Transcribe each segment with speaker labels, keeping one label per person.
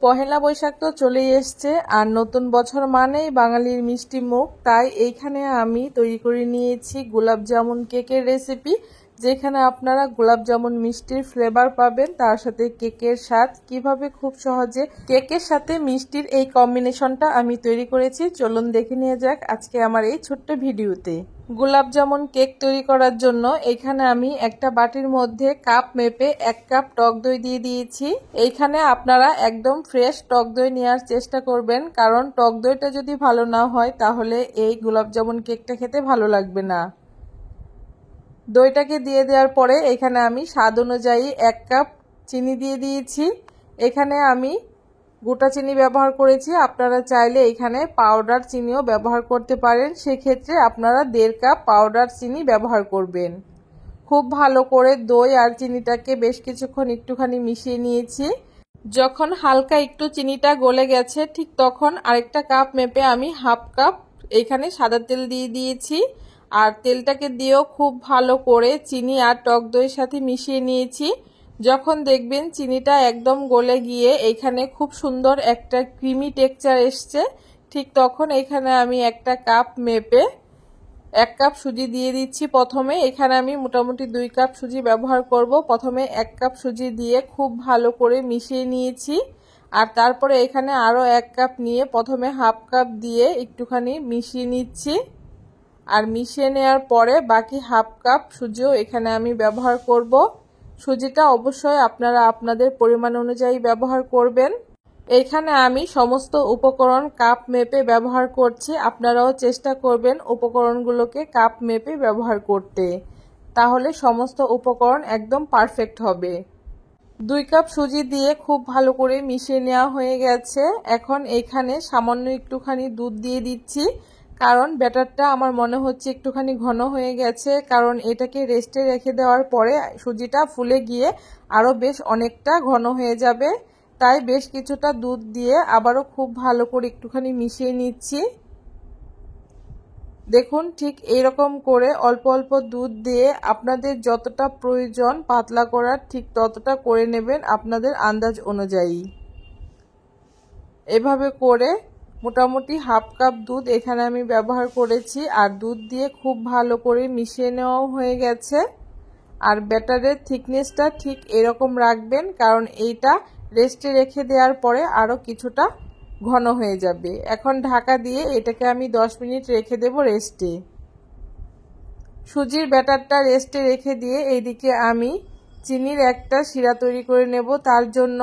Speaker 1: পহেলা বৈশাখ তো চলেই এসছে আর নতুন বছর মানেই বাঙালির মিষ্টি মুখ। তাই এইখানে আমি তৈরি করে নিয়েছি গোলাপ জামুন কেকের রেসিপি, যেখানে আপনারা গোলাপ জামুন মিষ্টির ফ্লেভার পাবেন, তার সাথে কেকের স্বাদ। কিভাবে খুব সহজে কেকের সাথে মিষ্টির এই কম্বিনেশনটা আমি তৈরি করেছি, চলুন দেখে নিয়ে যাক আজকে আমার এই ছোট্ট ভিডিওতে। গোলাপ জামুন কেক তৈরি করার জন্য এখানে আমি একটা বাটির মধ্যে কাপ মেপে 1 কাপ টক দই দিয়ে দিয়েছি। এইখানে আপনারা একদম ফ্রেশ টক দই নেওয়ার চেষ্টা করবেন, কারণ টক দইটা যদি ভালো না হয় তাহলে এই গোলাপ জামুন কেকটা খেতে ভালো লাগবে না। দইটাকে দিয়ে দেওয়ার পরে এখানে আমি স্বাদ অনুযায়ী 1 কাপ চিনি দিয়ে দিয়েছি। এখানে আমি গোটা চিনি ব্যবহার করেছি, আপনারা চাইলে এখানে পাউডার চিনিও ব্যবহার করতে পারেন, সেক্ষেত্রে আপনারা 1.5 কাপ পাউডার চিনি ব্যবহার করবেন। খুব ভালো করে দই আর চিনিটাকে বেশ কিছুক্ষণ একটুখানি মিশিয়ে নিয়েছি। যখন হালকা একটু চিনিটা গলে গেছে ঠিক তখন আরেকটা কাপ মেপে আমি 1/2 কাপ এখানে সাদা তেল দিয়ে দিয়েছি, আর তেলটাকে দিয়েও খুব ভালো করে চিনি আর টক দইয়ের সাথে মিশিয়ে নিয়েছি। যখন দেখবেন চিনিটা একদম গলে গিয়ে এখানে খুব সুন্দর একটা ক্রিমি টেক্সচার এসছে, ঠিক তখন এখানে আমি একটা কাপ মেপে 1 কাপ সুজি দিয়ে দিচ্ছি। প্রথমে এখানে আমি মোটামুটি 2 কাপ সুজি ব্যবহার করব। প্রথমে 1 কাপ সুজি দিয়ে খুব ভালো করে মিশিয়ে নিয়েছি, আর তারপরে এখানে আরও 1 কাপ নিয়ে প্রথমে 1/2 কাপ দিয়ে একটুখানি মিশিয়ে নিচ্ছি, আর মিশিয়ে নেওয়ার পরে বাকি 1/2 কাপ সুজিও এখানে আমি ব্যবহার করব। সুজিটা অবশ্যই আপনারা আপনাদের পরিমাণ অনুযায়ী ব্যবহার করবেন। এখানে আমি সমস্ত উপকরণ কাপ মেপে ব্যবহার করছি, আপনারাও চেষ্টা করবেন উপকরণগুলোকে কাপ মেপে ব্যবহার করতে, তাহলে সমস্ত উপকরণ একদম পারফেক্ট হবে। 2 কাপ সুজি দিয়ে খুব ভালো করে মিশিয়ে নেওয়া হয়ে গেছে। এখন এখানে সামান্য একটুখানি দুধ দিয়ে দিচ্ছি, কারণ ব্যাটারটা আমার মনে হচ্ছে একটুখানি ঘন হয়ে গেছে, কারণ এটাকে রেস্টে রেখে দেওয়ার পরে সুজিটা ফুলে গিয়ে আরও বেশ অনেকটা ঘন হয়ে যাবে। তাই বেশ কিছুটা দুধ দিয়ে আবারও খুব ভালো করে একটুখানি মিশিয়ে নিচ্ছি। দেখুন ঠিক এইরকম করে অল্প অল্প দুধ দিয়ে আপনাদের যতটা প্রয়োজন পাতলা করার ঠিক ততটা করে নেবেন আপনাদের আন্দাজ অনুযায়ী। এভাবে করে মোটামুটি 1/2 কাপ দুধ এখানে আমি ব্যবহার করেছি, আর দুধ দিয়ে খুব ভালো করে মিশিয়ে নেওয়াও হয়ে গেছে। আর ব্যাটারের থিকনেসটা ঠিক এরকম রাখবেন, কারণ এইটা রেস্টে রেখে দেওয়ার পরে আরও কিছুটা ঘন হয়ে যাবে। এখন ঢাকা দিয়ে এটাকে আমি 10 মিনিট রেখে দেব রেস্টে। সুজির ব্যাটারটা রেস্টে রেখে দিয়ে এইদিকে আমি চিনির একটা শিরা তৈরি করে নেব। তার জন্য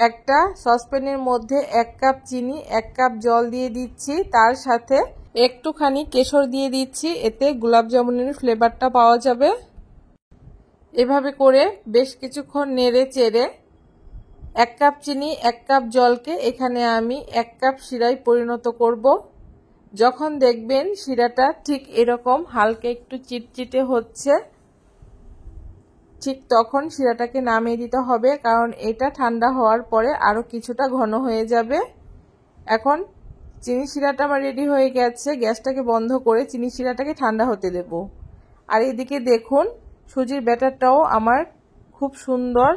Speaker 1: একটা সসপ্যানের মধ্যে 1 কাপ চিনি 1 কাপ জল দিয়ে দিচ্ছি, তার সাথে একটুখানি কেশর দিয়ে দিচ্ছি, এতে গোলাপ জামুনের ফ্লেভারটা পাওয়া যাবে। এভাবে করে বেশ কিছুক্ষণ নেড়ে চেড়ে 1 কাপ চিনি 1 কাপ জলকে এখানে আমি 1 কাপ শিরায় পরিণত করব। যখন দেখবেন শিরাটা ঠিক এরকম হালকা একটু চিটচিটে হচ্ছে, ঠিক তখন শিরাটাকে নামিয়ে দিতে হবে, কারণ এটা ঠান্ডা হওয়ার পরে আরও কিছুটা ঘন হয়ে যাবে। এখন চিনি শিরাটা আমার রেডি হয়ে গেছে, গ্যাসটাকে বন্ধ করে চিনি শিরাটাকে ঠান্ডা হতে দেব। আর এদিকে দেখুন সুজির ব্যাটারটাও আমার খুব সুন্দর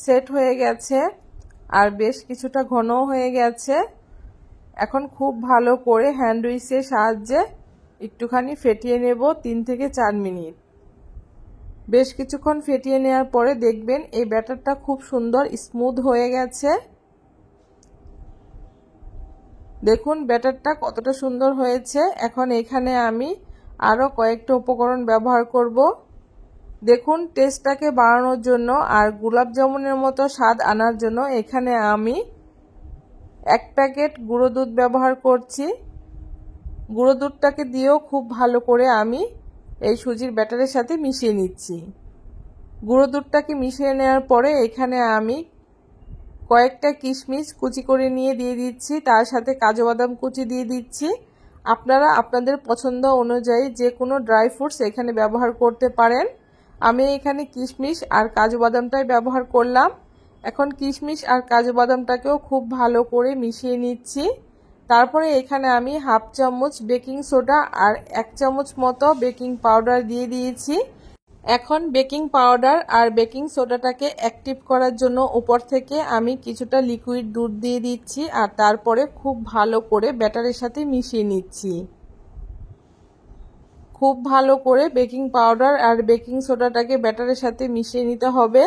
Speaker 1: সেট হয়ে গেছে, আর বেশ কিছুটা ঘনও হয়ে গেছে। এখন খুব ভালো করে হ্যান্ড উইক্সের সাহায্যে একটুখানি ফেটিয়ে নেব 3 থেকে 4 মিনিট। বেশ কিছুক্ষণ ফেটিয়ে নেওয়ার পরে দেখবেন এই ব্যাটারটা খুব সুন্দর স্মুথ হয়ে গেছে। দেখুন ব্যাটারটা কতটা সুন্দর হয়েছে। এখন এখানে আমি আরও কয়েকটা উপকরণ ব্যবহার করব। দেখুন টেস্টটাকে বাড়ানোর জন্য আর গোলাপ জামুনের মতো স্বাদ আনার জন্য এখানে আমি 1 প্যাকেট গুঁড়ো দুধ ব্যবহার করছি। গুঁড়ো দুধটাকে দিয়েও খুব ভালো করে আমি এই সুজির ব্যাটারের সাথে মিশিয়ে নিচ্ছি। গুঁড়ো দুধটাকে মিশিয়ে নেওয়ার পরে এখানে আমি কয়েকটা কিশমিশ কুচি করে নিয়ে দিয়ে দিচ্ছি, তার সাথে কাজু বাদাম কুচি দিয়ে দিচ্ছি। আপনারা আপনাদের পছন্দ অনুযায়ী যে কোনো ড্রাই ফ্রুটস এখানে ব্যবহার করতে পারেন। আমি এখানে কিশমিশ আর কাজু বাদামটাই ব্যবহার করলাম। এখন কিশমিশ আর কাজু বাদামটাকেও খুব ভালো করে মিশিয়ে নিচ্ছি। তারপরে এখানে আমি 1/2 চামচ বেকিং সোডা আর 1 চামচ মতো বেকিং পাউডার দিয়ে দিয়েছি। এখন বেকিং পাউডার আর বেকিং সোডাটাকে অ্যাক্টিভ করার জন্য উপর থেকে আমি কিছুটা লিকুইড দুধ দিয়ে দিচ্ছি আর তারপরে খুব ভালো করে ব্যাটারের সাথে মিশিয়ে নিচ্ছি। খুব ভালো করে বেকিং পাউডার আর বেকিং সোডাটাকে ব্যাটারের সাথে মিশিয়ে নিতে হবে।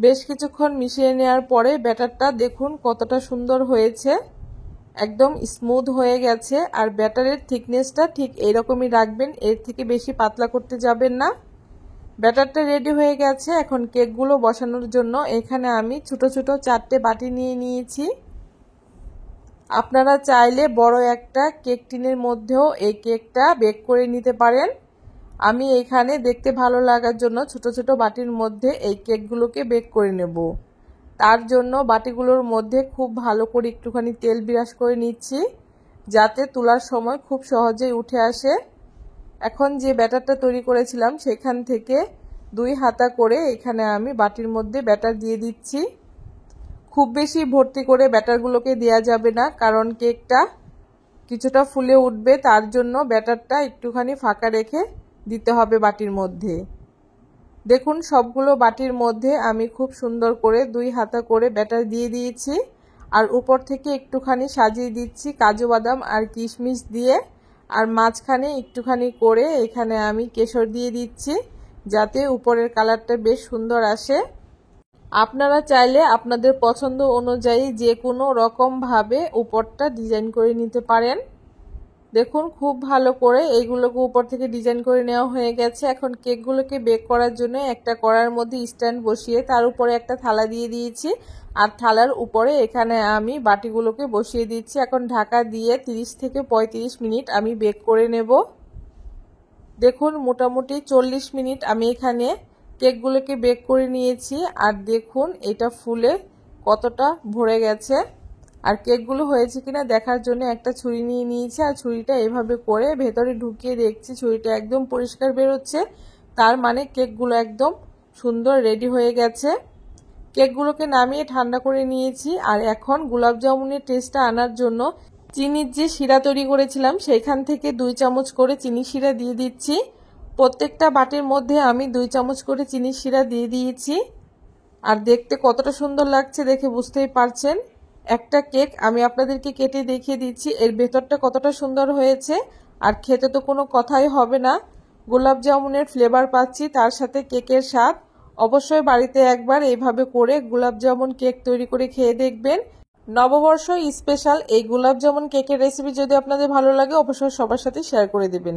Speaker 1: বেশ কিছুক্ষণ মিশিয়ে নেওয়ার পরে ব্যাটারটা দেখুন কতটা সুন্দর হয়েছে, একদম স্মুথ হয়ে গেছে। আর ব্যাটারের থিকনেসটা ঠিক এইরকমই রাখবেন, এর থেকে বেশি পাতলা করতে যাবেন না। ব্যাটারটা রেডি হয়ে গেছে। এখন কেকগুলো বসানোর জন্য এখানে আমি ছোট ছোট 4টে বাটি নিয়ে নিয়েছি। আপনারা চাইলে বড় একটা কেক টিনের মধ্যেও এই কেকটা বেক করে নিতে পারেন। আমি এখানে দেখতে ভালো লাগার জন্য ছোট ছোট বাটির মধ্যে এই কেকগুলোকে বেক করে নেব। তার জন্য বাটিগুলোর মধ্যে খুব ভালো করে একটুখানি তেল ব্রাশ করে নিচ্ছি, যাতে তোলার সময় খুব সহজেই উঠে আসে। এখন যে ব্যাটারটা তৈরি করেছিলাম সেখান থেকে 2 হাতা করে এখানে আমি বাটির মধ্যে ব্যাটার দিয়ে দিচ্ছি। খুব বেশি ভর্তি করে ব্যাটারগুলোকে দেওয়া যাবে না, কারণ কেকটা কিছুটা ফুলে উঠবে, তার জন্য ব্যাটারটা একটুখানি ফাঁকা রেখে দিতে হবে বাটির মধ্যে। দেখুন সবগুলো বাটির মধ্যে আমি খুব সুন্দর করে 2 হাতা করে ব্যাটার দিয়ে দিয়েছি। আর উপর থেকে একটুখানি সাজিয়ে দিচ্ছি কাজু বাদাম আর কিশমিশ দিয়ে। আর মাঝখানে একটুখানি করে এখানে আমি কেশর দিয়ে দিচ্ছি, যাতে উপরের কালারটা বেশ সুন্দর আসে। আপনারা চাইলে আপনাদের পছন্দ অনুযায়ী যে কোনো রকমভাবে উপরটা ডিজাইন করে নিতে পারেন। দেখুন খুব ভালো করে এইগুলোকে উপর থেকে ডিজাইন করে নেওয়া হয়ে গেছে। এখন কেকগুলোকে বেক করার জন্য একটা কড়াইয়ের মধ্যে স্ট্যান্ড বসিয়ে তার উপরে একটা থালা দিয়ে দিয়েছি। আর থালার উপরে এখানে আমি বাটিগুলোকে বসিয়ে দিচ্ছি। এখন ঢাকা দিয়ে 30 থেকে 35 মিনিট আমি বেক করে নেব। দেখুন মোটামুটি 40 মিনিট আমি এখানে কেকগুলোকে বেক করে নিয়েছি। আর দেখুন এটা ফুলে কতটা ভরে গেছে। আর কেকগুলো হয়েছে কিনা দেখার জন্য একটা ছুরি নিয়ে নিয়েছি, আর ছুরিটা এভাবে করে ভেতরে ঢুকিয়ে দেখছি ছুরিটা একদম পরিষ্কার বেরোচ্ছে, তার মানে কেকগুলো একদম সুন্দর রেডি হয়ে গেছে। কেকগুলোকে নামিয়ে ঠান্ডা করে নিয়েছি। আর এখন গোলাপ জামুনের টেস্টটা আনার জন্য চিনির যে শিরা তৈরি করেছিলাম সেখান থেকে 2 চামচ করে চিনি শিরা দিয়ে দিচ্ছি। প্রত্যেকটা বাটির মধ্যে আমি 2 চামচ করে চিনি শিরা দিয়ে দিয়েছি। আর দেখতে কতটা সুন্দর লাগছে দেখে বুঝতেই পারছেন। একটা কেক আমি আপনাদেরকে কেটে দেখিয়ে দিচ্ছি, এর ভেতরটা কতটা সুন্দর হয়েছে। আর খেতে তো কোনো কথাই হবে না, গোলাপ জামুনের ফ্লেভার পাচ্ছি, তার সাথে কেকের স্বাদ। অবশ্যই বাড়িতে একবার এইভাবে করে গোলাপ জামুন কেক তৈরি করে খেয়ে দেখবেন। নববর্ষ স্পেশাল এই গোলাপ জামুন কেকের রেসিপি যদি আপনাদের ভালো লাগে অবশ্যই সবার সাথে শেয়ার করে দেবেন।